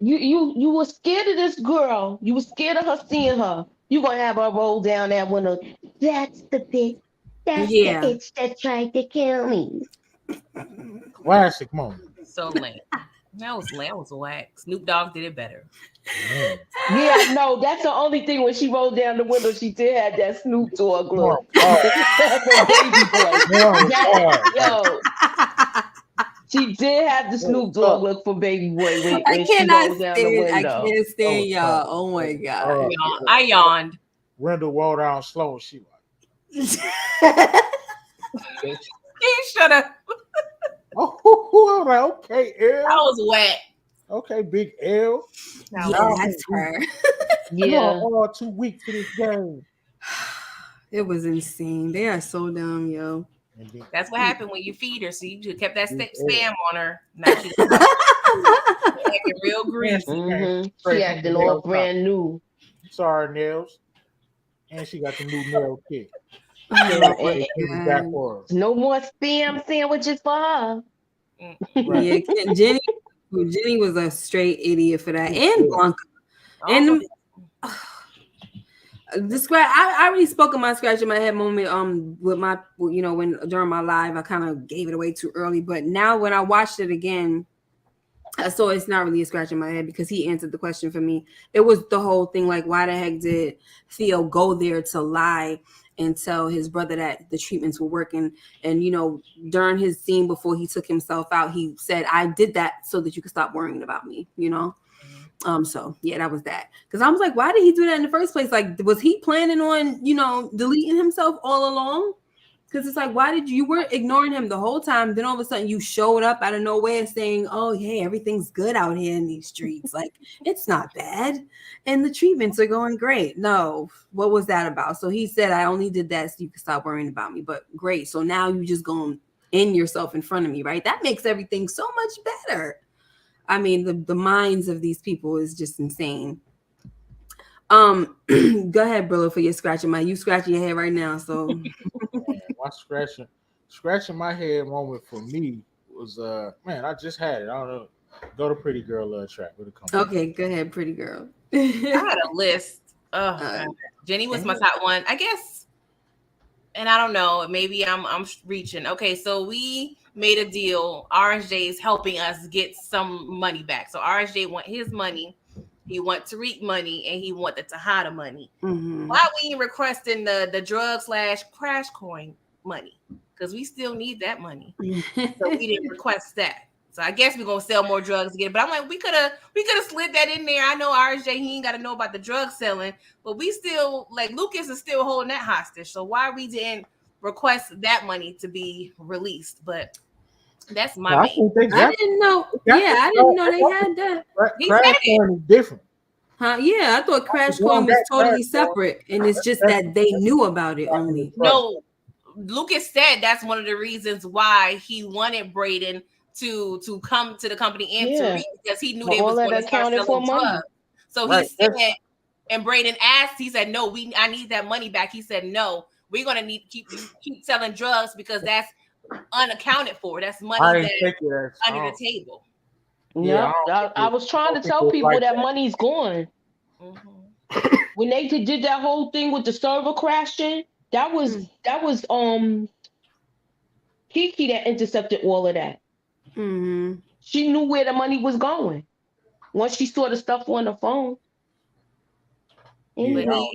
You were scared of this girl. You were scared of her seeing her. You gonna have her roll down that window. That's the bitch. That's the Yeah. itch that tried to kill me. Classic moment. So lame. That was lame. That was whack. Snoop Dogg did it better. Man. Yeah, no, that's the only thing. When she rolled down the window, she did have that Snoop Dogg Come on, look hard. for Baby Boy. Come That hard. yo, she did have the Snoop Dogg Oh, look for Baby Boy when, I when she cannot rolled down the stand. I window. can't stand oh, y'all. Oh my god. I yawned. Rendell rolled down slow. And she like, He shut up. oh, I was like, okay, That L. was whack. Okay, big L. That Yeah, was- that's her. You Yeah, are all too weak for this game. It was insane. They are so dumb, yo. And then, That's what happened when you feed her. So you just kept that Yeah. spam on her. Now she's acting real greasy. she acting all brand new. Sorry, nails. And she got the new nail kit. And- Back for her. no more spam sandwiches for her. Right. Yeah, Jenny was a straight idiot for that, and Yeah. Blanca. Oh, And the scratch, I already spoke of my scratch in my head moment. With my, when during my live, I kind of gave it away too early. But now when I watched it again, so it's not really a scratch in my head because he answered the question for me. It was the whole thing, like, why the heck did Theo go there to lie and tell his brother that the treatments were working? And during his scene before he took himself out, he said, "I did that so that you could stop worrying about me." So yeah, that was that. Because I was like, why did he do that in the first place? Like, was he planning on deleting himself all along? Because it's like, why did you were ignoring him the whole time? Then all of a sudden you showed up out of nowhere saying, "Oh, hey, everything's good out here in these streets. Like, it's not bad. And the treatments are going great." No, what was that about? So he said, "I only did that so you could stop worrying about me." But great. So now you just going in yourself in front of me, right? That makes everything so much better. I mean, the minds of these people is just insane. Go ahead, Brillo, for your scratching you scratching your head right now. So My scratching my head moment for me was man, I just had it. I don't know. Go to Pretty Girl track. Where it come from? okay, go ahead, pretty girl. I had a list. Jenny was my top one, I guess. And I don't know, maybe I'm reaching. Okay, so we made a deal. RSJ is helping us get some money back. So RSJ want his money, he want Tariq money, and he want the Tejada money. Mhm. Why we ain't requesting the drug / crash coin money? Because we still need that money. So we didn't request that. So I guess we're gonna sell more drugs again. But I'm like, we could have slid that in there. I know RSJ, he ain't got to know about the drug selling, but we still, like, Lucas is still holding that hostage. So why we didn't request that money to be released? But that's my I main. think they got I didn't know. Yeah, I didn't know they had that. He Crash said it. Coin is different. Huh? Yeah, I thought Crash Coin was totally separate, and it's just that they knew about it only. No, Lucas said that's one of the reasons why he wanted Braden to come to the company and Tariq, because he knew But they all was that going to start accounted selling for money. drugs. So Right, he said, and Braden asked, he said, "No, I need that money back." He said, "No, we're gonna need keep selling drugs because that's unaccounted for. That's money that's under the table." Yeah, I was trying to tell people that money's gone. Mm-hmm. When they did that whole thing with the server crashing, that was Kiki that intercepted all of that. Mm-hmm. She knew where the money was going once she saw the stuff on the phone. But Anyway.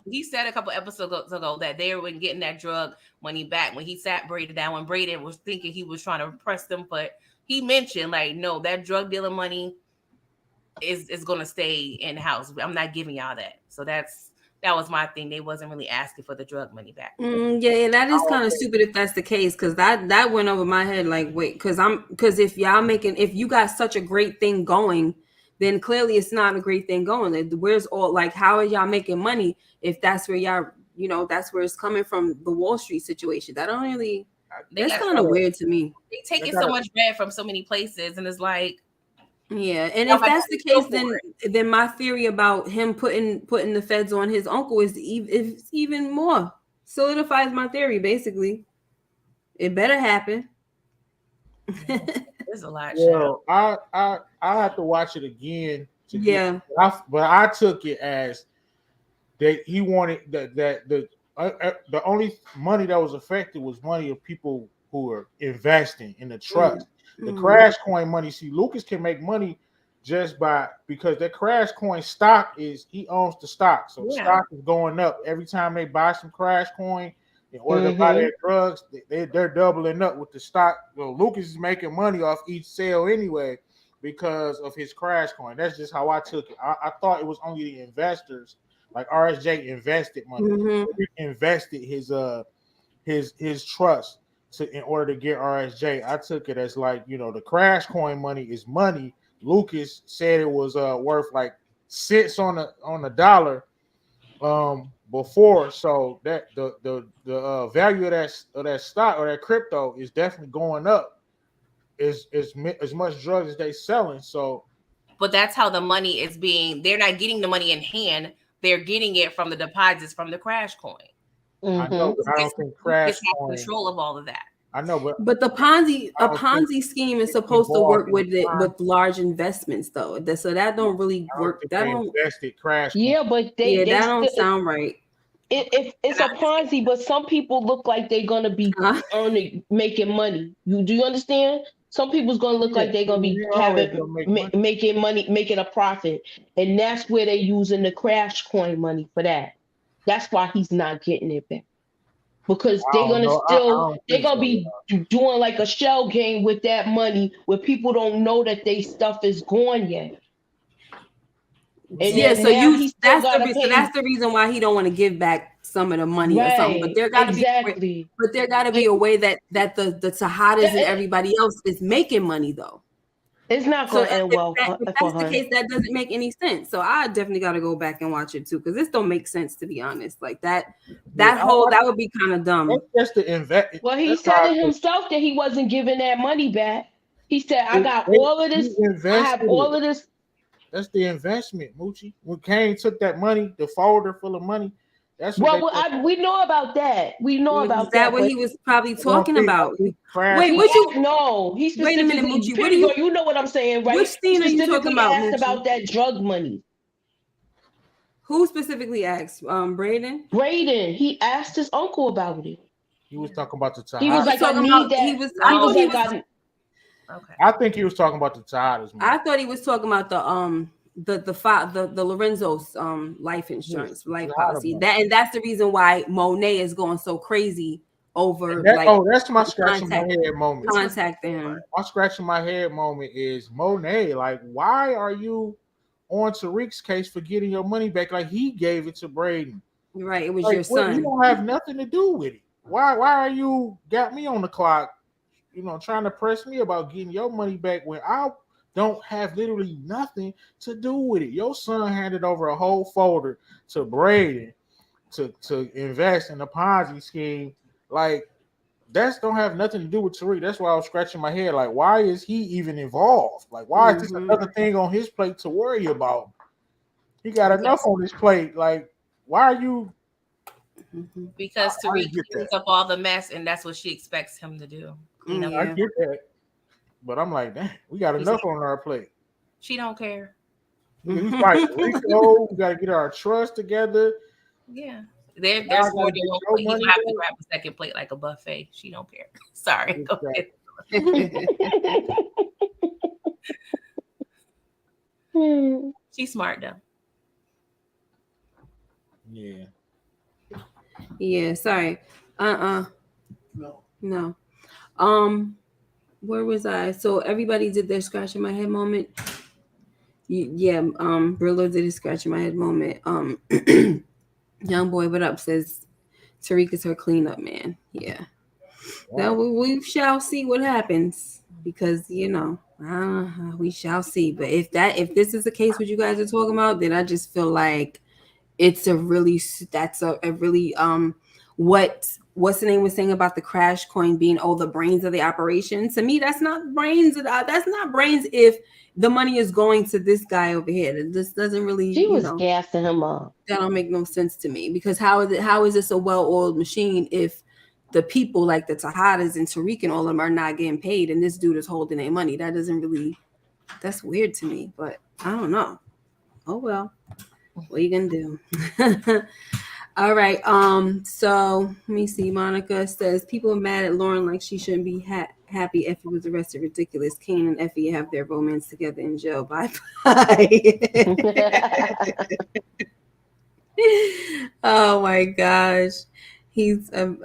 he said a couple episodes ago that they were getting that drug money back when he sat Braden down, when Braden was thinking he was trying to impress them, but he mentioned, like, no, that drug dealing money is going to stay in the house. I'm not giving y'all that. So that was my thing. They wasn't really asking for the drug money back. Yeah, that is kind of stupid if that's the case, because that went over my head. Like, wait, because if you got such a great thing going, then clearly it's not a great thing going. Like, where's all, like, how are y'all making money if that's where y'all, that's where it's coming from, the Wall Street situation? That don't really, that's kind of weird to me. They taking so much bread from so many places, and it's like, yeah, and if that's the case, then my theory about him putting the feds on his uncle is even more solidifies my theory. Basically, it better happen. There's a lot. Well, I I have to watch it again to Yeah. but I took it as that he wanted that the only money that was affected was money of people who are investing in the trust. The crash coin money. See, Lucas can make money just because that crash coin stock he owns the stock, so the stock is going up every time they buy some crash coin. In order to buy their drugs, they're doubling up with the stock. Well, Lucas is making money off each sale anyway because of his crash coin. That's just how I took it. I thought it was only the investors, like RSJ invested money. He invested his trust in order to get RSJ. I took it as like, the crash coin money is money. Lucas said it was worth like cents on a dollar before, so that the value of that stock or that crypto is definitely going up as much drugs as they selling. So, but that's how the money is being. They're not getting the money in hand; they're getting it from the deposits from the crash coin. I know, but I don't think crash coin control of all of that. I know, but the Ponzi scheme is supposed to work with large investments, though. So that don't really work. That don't invested crash. Yeah, but that don't sound right. It's a Ponzi, but some people look like they're gonna be making money. Do you understand? Some people's gonna look like they're gonna be making money, making a profit, and that's where they're using the crash coin money for that. That's why he's not getting it back. Because they're gonna be doing like a shell game with that money where people don't know that they stuff is gone yet. And that's the reason why he don't want to give back some of the money or something. But there gotta be a way that the Tejadas and everybody else is making money though. It's not going to end well. If that's the case, that doesn't make any sense. So I definitely got to go back and watch it too, because this don't make sense, to be honest. Like that would be kind of dumb. That's the invest. Well, he said himself that he wasn't giving that money back. He said, "I got all of this. I have all of this." That's the investment, Moochie. When Kane took that money, the folder full of money. That's what we know about that. We know about that. Is that what he was probably talking about? Wait, no, he wait a minute, Moochie. What you know what I'm saying, right? Which scene are you talking about? Asked about that drug money. Who specifically asked? Braden. He asked his uncle about it. He was talking about the Tejadas. He was like, I need that. Okay. I think he was talking about the Tejadas. I thought he was talking about the Lorenzo's life insurance, life policy. That's the reason why Monet is going so crazy over that's my scratching my head moment. Contacting him. My scratching my head moment is Monet. Like, why are you on Tariq's case for getting your money back? Like, he gave it to Braden. Right, it was your son. You don't have nothing to do with it. Why are you got me on the clock? Trying to press me about getting your money back when I don't have literally nothing to do with it. Your son handed over a whole folder to Braden to invest in the Ponzi scheme. Like, that don't have nothing to do with Tariq. That's why I was scratching my head. Like, why is he even involved? Like, why is this another thing on his plate to worry about? He got enough on his plate. Like, why are you? Because Tariq cleans up all the mess, and that's what she expects him to do. I get that, but I'm like, dang, we got enough on our plate. She don't care. We fight RICO. We got to get our trust together. Yeah, there's more than one plate. You have to grab a second plate like a buffet. She don't care. Sorry. Go ahead. She's smart though. Yeah. Yeah. Sorry. No. Where was I? So everybody did their scratching my head moment. Yeah. Brillo did his scratching my head moment. Young boy, what up? Says Tariq is her cleanup man. Yeah. Now we shall see what happens, because we shall see. But if this is the case what you guys are talking about, then I just feel like it's a really what's the name was saying about the crash coin being the brains of the operation. To me, that's not brains. That's not brains if the money is going to this guy over here. This doesn't really. She was gassing him up. That don't make no sense to me, because how is this a well-oiled machine if the people like the Tejadas and Tariq and all of them are not getting paid, and this dude is holding their money? That doesn't really That's weird to me, but I don't know. Oh well. What are you gonna do? All right. So let me see. Monica says people are mad at Lauren like she shouldn't be happy Effie was arrested. Ridiculous. Kane and Effie have their romance together in jail. Bye bye. Oh my gosh. He's all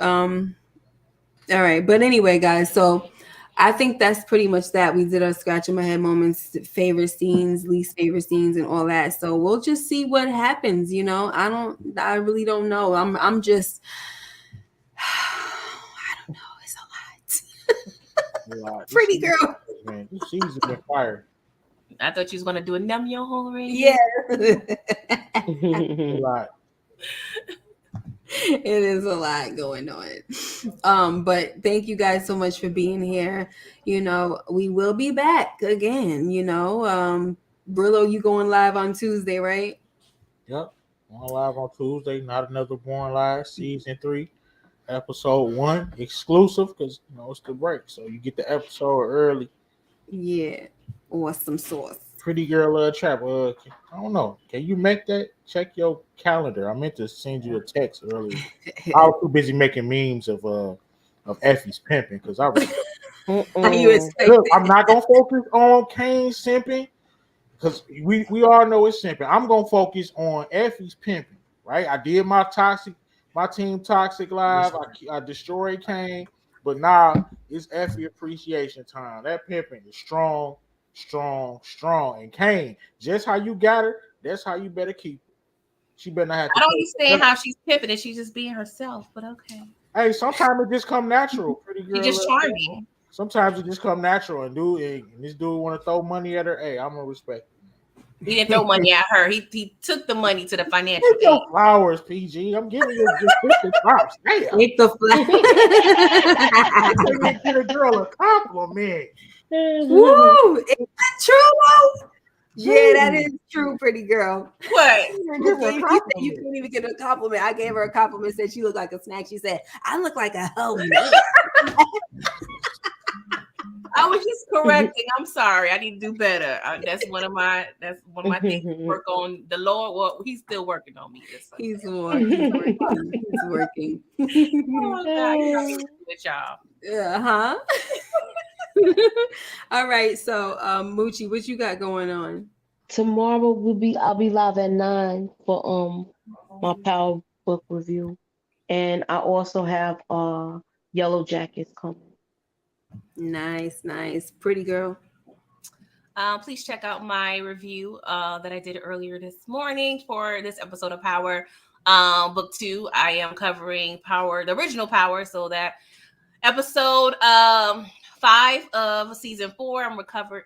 right. But anyway, guys, so I think that's pretty much that. We did our scratch in my head moments, favorite scenes, least favorite scenes, and all that. So we'll just see what happens. I really don't know. I'm just, I don't know. It's a lot. Pretty girl. Man, this season been fire. I thought you was gonna do a numb your whole ring. Yeah. A lot. It is a lot going on. But thank you guys so much for being here. We will be back again. Brillo, you going live on Tuesday, right? Yep. Going live on Tuesday. Not Another Born Live, season 3, episode 1, exclusive because it's the break, so you get the episode early. Yeah. Awesome sauce. Pretty Girl Trap. I don't know. Can you make that? Check your calendar. I meant to send you a text earlier. I was too busy making memes of Effie's pimping because I was. Look, I'm not gonna focus on Kane simping because we all know it's simping. I'm gonna focus on Effie's pimping. Right? I did my team toxic live. I destroyed Kane, but now it's Effie appreciation time. That pimping is strong. And Kane, just how you got her, that's how you better keep her. She better not have to. I don't understand how she's pimping and she's just being herself, but okay. Hey, sometimes it just come natural. Pretty girl. She's just charming. Sometimes it just come natural, and this dude want to throw money at her. Hey, I'm gonna respect it. He didn't throw money at her. He took the money to the financial aid. Your flowers, PG. I'm giving you just 50 props. Damn. Take the flowers. Get a girl a compliment. Woo! Is that true, though? Yeah, that is true, pretty girl. What? You couldn't even get a compliment. I gave her a compliment, said she looked like a snack. She said, I look like a hoe man. I was just correcting. I'm sorry. I need to do better. That's one of my things to work on. The Lord, well, he's still working on me. He's working. He's working. Oh, God, with y'all. Uh-huh. All right, so Moochie, what you got going on? Tomorrow I'll be live at 9 for my Power Book review, and I also have Yellow Jackets coming. Nice. Pretty girl. Please check out my review that I did earlier this morning for this episode of Power Book 2. I am covering Power, the original Power, so that episode 5 of season 4.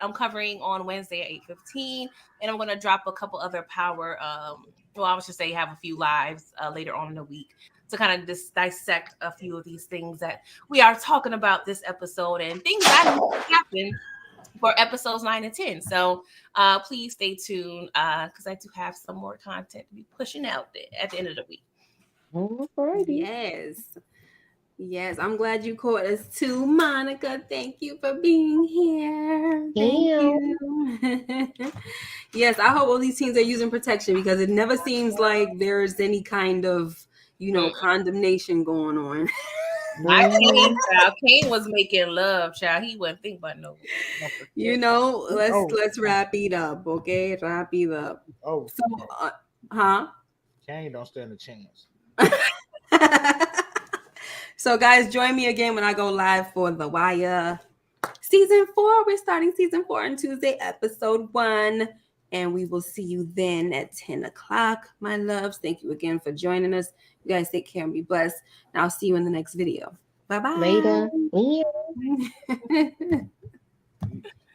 I'm covering on Wednesday at 8:15, and I'm going to drop a couple other Power. I was just say have a few lives later on in the week to kind of just dissect a few of these things that we are talking about this episode and things that happen for episodes 9 and 10. So please stay tuned because I do have some more content to be pushing out at the end of the week. Alrighty. Yes, I'm glad you caught us too, Monica. Thank you for being here. Thank you. Yes, I hope all these teens are using protection because it never seems like there's any kind of, condemnation going on. Kane was making love, child. He wouldn't think about no. Let's wrap it up, okay? Wrap it up. Oh, so, Kane don't stand a chance. So, guys, join me again when I go live for The Wire season 4. We're starting season 4 on Tuesday, episode 1. And we will see you then at 10 o'clock, my loves. Thank you again for joining us. You guys take care and be blessed. And I'll see you in the next video. Bye-bye. Later.